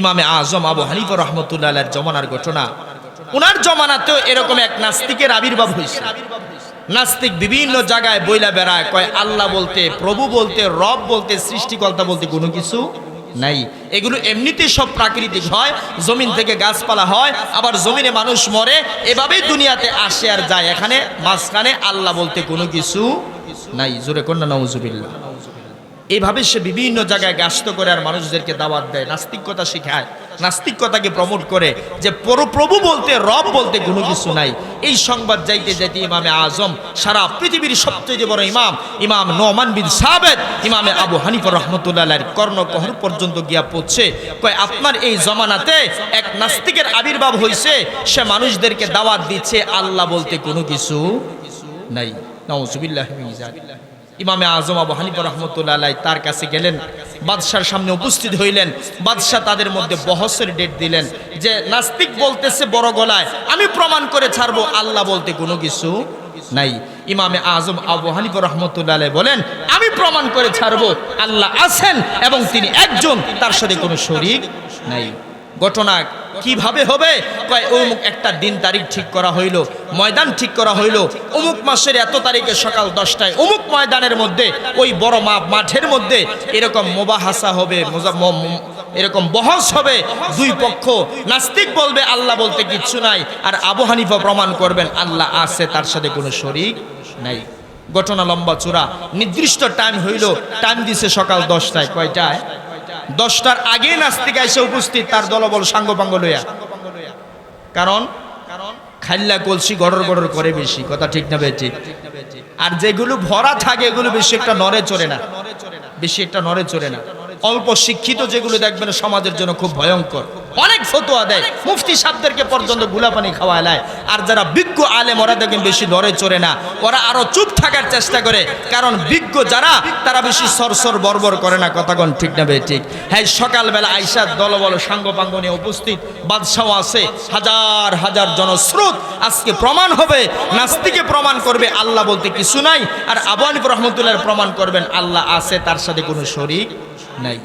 ইমামে আজম আবু হানিফা রহমতুল্লাহ আলাইহির জমানার ঘটনা। ওনার জমানাতেও এরকম এক নাস্তিকের আবির্ভাব হয়েছে। নাস্তিক বিভিন্ন জায়গায় বইলা বেড়ায়, কয় আল্লাহ বলতে, প্রভু বলতে, রব বলতে, সৃষ্টিকর্তা বলতে কোনো কিছু নাই। এগুলো এমনিতেই সব প্রাকৃতিক হয়, জমিন থেকে গাছপালা হয়, আবার জমিনে মানুষ মরে, এভাবেই দুনিয়াতে আসে আর যায়। এখানে মাঝখানে আল্লাহ বলতে কোনো কিছু নাই। জোরে কন্যা নাউজুবিল্লাহ। এইভাবে সে বিভিন্ন জায়গায় গাস্ত করে আর মানুষদেরকে দাওয়াত দেয়, নাস্তিকতা শিখায়, নাস্তিকতাকে প্রমোট করে যে প্রভু বলতে, রব বলতে কোনো কিছু নাই। এই সংবাদ যাইতে যাইতে ইমামে আজম সারা পৃথিবীর সবচেয়ে বড় ইমাম, ইমাম নোমান বিন সাবেত, ইমামে আবু হানিফা রহমতুল্লাহ আলাইহির কর্ণকহর পর্যন্ত গিয়া পৌঁছে, কয় আপনার এই জমানাতে এক নাস্তিকের আবির্ভাব হয়েছে, সে মানুষদেরকে দাওয়াত দিচ্ছে আল্লাহ বলতে কোনো কিছু নাই। নাউজুবিল্লাহি মিন যালিক। ইমামে আজম আবু হানিফা রহমতুল্লাহ আলাইহি তার কাছে গেলেন, বাদশার সামনে উপস্থিত হইলেন। বাদশাহ তাদের মধ্যে বহসের ডেট দিলেন যে নাস্তিক বলতেছে বড় গলায়, আমি প্রমাণ করে ছাড়বো আল্লাহ বলতে কোনো কিছু নাই। ইমামে আজম আবু হানিফা রহমতুল্লাহ আলাইহি বলেন, আমি প্রমাণ করে ছাড়বো আল্লাহ আছেন এবং তিনি একজন, তার সাথে কোনো শরীক নাই। ঘটনা কিভাবে হবে? কয় অমুক একটা দিন তারিখ ঠিক করা হইল, ময়দান ঠিক করা হইল, অমুক মাসের এত তারিখে সকাল 10টায় অমুক ময়দানের মধ্যে, ওই বড় মাঠের মধ্যে এরকম মোবাহাসা হবে, এরকম বহস হবে। দুই পক্ষ, নাস্তিক বলবে আল্লাহ বলতে কিচ্ছু নাই, আর আবু হানিফা প্রমাণ করবেন আল্লাহ আছে, তার সাথে কোনো শরীক নাই। ঘটনা লম্বা চূড়া। নির্দিষ্ট টাইম হইল, টাইম দিছে সকাল 10টায়। কয়টায়? 10টার আগে নাস্তিক এসে উপস্থিত, তার দলবল সাঙ্গপাঙ্গ লইয়া। কারণ খাইল্লা কলসি গড়র গড়র করে বেশি, কথা ঠিক না বেঠিক? আর যেগুলো ভরা থাকে এগুলো বেশি একটা নড়ে চড়ে না, বেশি একটা নড়ে চড়ে না। অল্প শিক্ষিত যেগুলো দেখবেন সমাজের জন্য খুব ভয়ঙ্কর, অনেক ফতোয়া দেয়, মুফতি সাহেবদেরকে পর্যন্ত গুলাপানি খাওয়ায় নেয়। আর যারা বিজ্ঞ আলেম ওরা দেখবেন বেশি লড়ে চড়ে না, ওরা আরো চুপ থাকার চেষ্টা করে। কারণ বিজ্ঞ যারা, তারা বেশি সরসর বর্বর করে না, কথাগণ ঠিক না বে ঠিক? হ্যাঁ, সকালবেলা আইসার দলবল সাঙ্গপাঙ্গ নিয়ে উপস্থিত, বাদশাহ আছে, হাজার হাজার জনস্রোত। আজকে প্রমাণ হবে, নাস্তিকে প্রমাণ করবে আল্লাহ বলতে কিছু নাই, আর আবু হানিফা রাহমাতুল্লাহ প্রমাণ করবেন আল্লাহ আছে, তার সাথে কোনো শরীক নাই।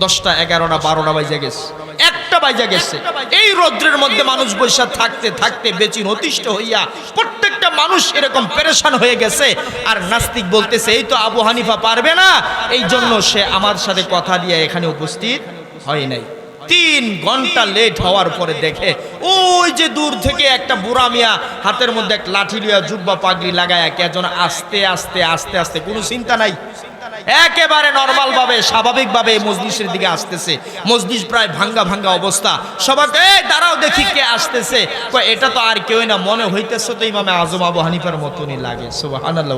10টা 11টা 12টা বাজে গেছে, 1টা বাজে গেছে। এই রৌদ্রের মধ্যে মানুষ বৈশা থাকতে থাকতে বেচিন অতিষ্ঠ হইয়া প্রত্যেকটা মানুষ এরকম পেরেশান হয়ে গেছে। আর নাস্তিক বলতেছে এই তো আবু হানিফা পারবে না, এই জন্য সে আমার সাথে কথা দিয়ে এখানে উপস্থিত হয় নাই। 3 ঘন্টা লেট হওয়ার পরে দেখে ওই যে দূর থেকে একটা বুড়া মিয়া হাতের মধ্যে এক লাঠি লিয়া, জুব্বা পাগড়ি লাগায়া, কে যেন আস্তে আস্তে আস্তে আস্তে, কোনো চিন্তা নাই, একেবারে নরমাল ভাবে স্বাভাবিক ভাবে মজলিসের দিকে আসতেছে। মজলিস প্রায় ভাঙ্গা ভাঙ্গা অবস্থা। সবাইকে এই দাঁড়াও দেখি কে আসতেছে। কয় এটা তো আর কেউ না, মনে হইতেছে তো ইমামে আজম আবু হানিফার মতনই লাগে। সুবহানাল্লাহ।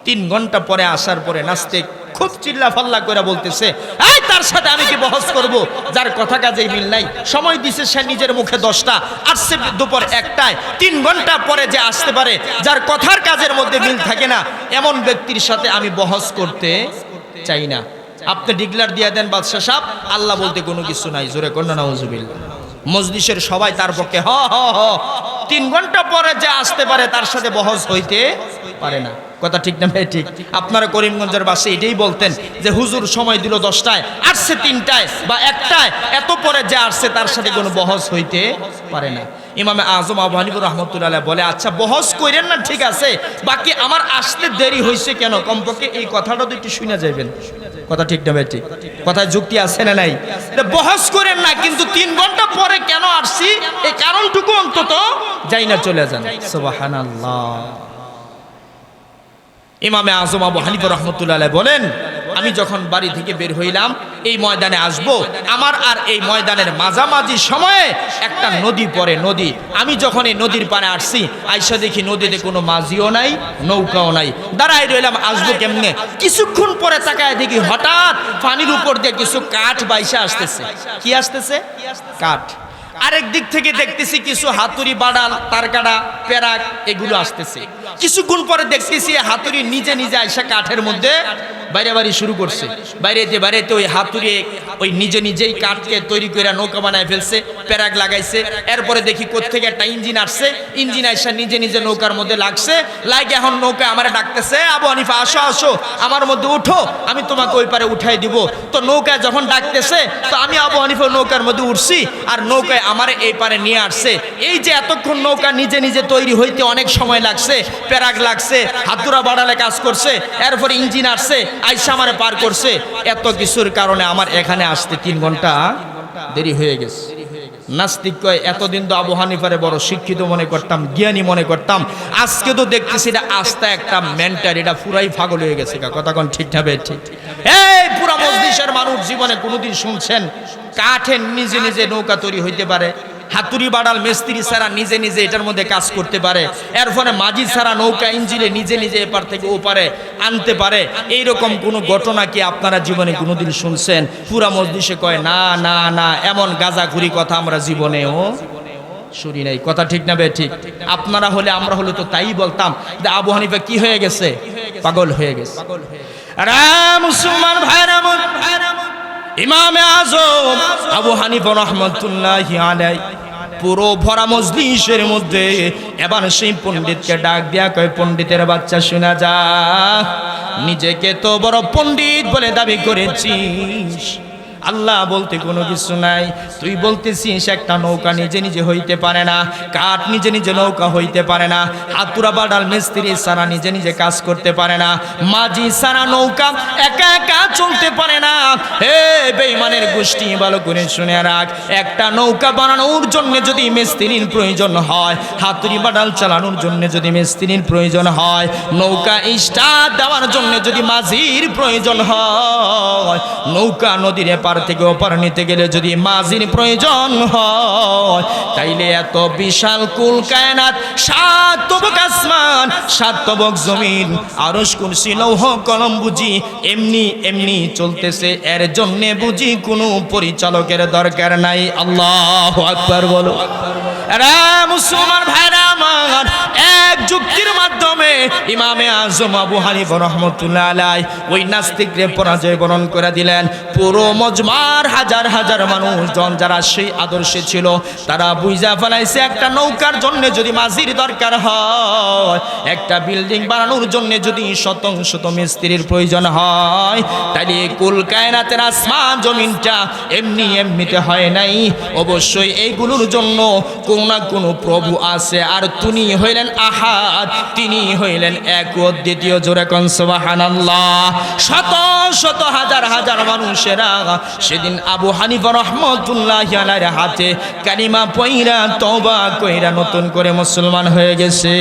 3 ঘন্টা পরে আসার পরে নাস্তিক খুব চিল্লা ফাল্লা করে বলতেছে, এই তার সাথে আমি কি বহস করব, যার কথা কাজেই মিল নাই। সময় দিছে সে নিজের মুখে 10টা, আসছে দুপুর 1টায়। 3 ঘন্টা পরে যে আসতে পারে, যার কথার কাজের মধ্যে মিল থাকে না, এমন ব্যক্তির সাথে আমি বহস করতে চাই না। আপনি ডিক্লার দিয়ে দেন বাদশাহ সাহেব, আল্লাহ বলতে কোনো কিছু নাই। জোরে কন্যা নাউজুবিল্লাহ। মজলিসের সবাই তার পক্ষে হ হ হ। 3 ঘন্টা পরে যে আসতে পারে, তার সাথে বহস হইতে পারে না, কথা ঠিক না ভাই ঠিক? আপনারা করিমগঞ্জের বাসে এটাই বলতেন যে হুজুর সময় দিল 10টায়, আসছে 3টায় বা 1টায়, এত পরে যে আসছে তার সাথে কোনো বহস হইতে পারে না। ইমামে আজম আবু হানিফা রাহমাতুল্লাহ আলাইহি বলে, আচ্ছা বহস কইরেন না, ঠিক আছে, বাকি আমার আসতে দেরি হয়েছে কেন, কমপক্ষে এই কথাটা তো একটু শুনে যাবেন, কথা ঠিক না ভাই ঠিক? কথায় যুক্তি আছে না নাই? বহস করেন না, কিন্তু 3 ঘন্টা পরে কেন আসছি এই কারণটুকু অন্তত যাই না, চলে যান। সুবহানাল্লাহ। ইমামে আজম আবু হানিফা রাহমাতুল্লাহ আলাইহি বলেন, আমি যখন বাড়ি থেকে বের হইলাম, এই ময়দানে আসব, আমার আর এই ময়দানের মাঝামাঝি সময়ে একটা নদী পড়ে, নদী। আমি যখন এই নদীর পাড়ে আসছি, আইসা দেখি নদীতে কোনো মাঝিও নাই, নৌকাও নাই। দাঁড়াই রইলাম, আসবো কেমনে? কিছুক্ষণ পরে তাকায় দেখি হঠাৎ পানির উপর দিয়ে কিছু কাঠ বাইসা আসতেছে। কি আসতেছে? কাঠ। আরেক দিক থেকে দেখতেছি কিছু হাতুড়ি, বাড়াল, তারকাটা, পেরাক, এগুলো আসতেছে। কিছুক্ষণ পরে দেখতেছি হাতুড়ি নিজে নিজে আইসা কাঠের মধ্যে বাইরে বাড়ি শুরু করছে। বাইরেতে ওই হাতুড়ে ওই নিজেই কাঠকে তৈরি করে নৌকা বানায় ফেলছে, প্যারাগ লাগাইছে। এরপরে দেখি কোত্থেকে একটা ইঞ্জিন আসছে, ইঞ্জিন আইসা নিজে নৌকার মধ্যে লাগছে, লাগে এখন নৌকা আমার ডাকতেছে, আবু হানিফা আসো আসো আমার মধ্যে উঠো, আমি তোমাকে ওই পারে উঠাই দিব। তো নৌকায় যখন ডাকতেছে, তো আমি আবু হানিফা নৌকার মধ্যে উঠছি, আর নৌকায় আমার এই পারে নিয়ে আসছে। এই যে এতক্ষণ নৌকা নিজে তৈরি হইতে অনেক সময় লাগছে, প্যারাগ লাগছে, হাতুড়া বাড়ালে কাজ করছে, এরপরে ইঞ্জিন আসছে, আইসা আমারে পার করছে। এত কিছুর কারণে আমার এখানে আসতে 3 ঘন্টা দেরি হয়ে গেছে। নাস্তিক কয় এতদিন তো আবু হানিফারে বড় শিক্ষিত মনে করতাম, জ্ঞানী মনে করতাম, আজকে তো দেখতেছি এটা আস্থা একটা মেন্টাল, এটা পুরাই পাগল হয়ে গেছে। কথা কোন ঠিক না ঠিক? এই পুরা মজলিসের মানুষ জীবনে কোনোদিন শুনছেন কাঠের নিজে নৌকা তৈরি হইতে পারে? হাতুড়ি বাড়াল মিস্ত্রি ছাড়া নিজে এটার মধ্যে কাজ করতে পারে, এর ফলে মাঝি ছাড়া নৌকা ইঞ্জিনে নিজে এপার থেকে ওপারে আনতে পারে। এইরকম কোনো ঘটনা কি আপনারা জীবনে কোনোদিন শুনছেন? পুরা মজলিসে কয় না না না, এমন গাঁজাখুরি কথা আমরা জীবনেও শুনি নাই। কথা ঠিক না বে ঠিক? আপনারা হলে আমরা হলে তো তাই বলতাম যে আবু হানিফা কি হয়ে গেছে? পাগল হয়ে গেছে। মুসলমান ভাইরা, ইমামে আজম আবু হানিফা রাহমাতুল্লাহি আলাইহি পুরো ভরা মজলিসের মধ্যে এবার সেই পণ্ডিতকে ডাক দিয়া কয়, পণ্ডিতের বাচ্চা শোনা যা, নিজেকে তো বড় পণ্ডিত বলে দাবি করেছিস, আল্লাহ বলতে কোনো কিছু নাই। তুই বলতেছিস একটা নৌকা নিজে হইতে পারে না, কাঠ নিজে নৌকা হইতে পারে না, হাতুড়া বাড়াল মিস্ত্রি সারা নিজে কাজ করতে পারে না, মাঝি সারা নৌকা একা চলতে পারে না। হে বেঈমানের গোষ্ঠী, ভালো করে শুনে রাখ, একটা নৌকা বানানোর জন্য যদি মিস্ত্রির প্রয়োজন হয়, হাতুড়ি বাড়াল চালানোর জন্য যদি মিস্ত্রির প্রয়োজন হয়, নৌকা স্টার্ট দেওয়ার জন্য যদি মাঝির প্রয়োজন হয়, নৌকা নদীর পার থেকে ওপার নিতে গেলে যদি মাঝির প্রয়োজন হয়, তাইলে এত বিশাল কুল কায়নাত, 7 তবক আসমান, 7 তবক জমিন, আরশ কুরসি লৌহ কলম বুঝি এমনি চলতেছে, এর জন্য বুঝি কোনো পরিচালকের দরকার নাই। আল্লাহু আকবার বলো। আরে মুসলমান ভাইরা আমার, এক যুক্তির মাধ্যমে ইমামে আজম আবু হানিফা রাহমাতুল্লাহ আলাইহি ওই নাস্তিকরে পরাজয় বরণ করে দিলেন। পুরো মজমার হাজার মানুষজন যারা সেই আদর্শে ছিল, তারা বুঝা ফেলাইছে একটা নৌকার জন্য যদি মাঝির দরকার হয়, একটা বিল্ডিং বানানোর জন্য যদি শত মিস্ত্রির প্রয়োজন হয়, তাহলে কুল কায়নাতের আসমান জমিনটা এমনিতে হয় নাই। অবশ্যই এইগুলোর জন্য কোন না কোন প্রভু আছে, আর তিনি হইলেন আহাদ, তিনি হইলেন এক ও দ্বিতীয়। জোরে কোন সুবহানাল্লাহ। শত হাজার মানুষেরা সেদিন আবু হানিফা রাহমাতুল্লাহি আলাইহির হাতে কালিমা পয়রা তওবা কইরা নতুন করে মুসলমান হয়ে গেছে।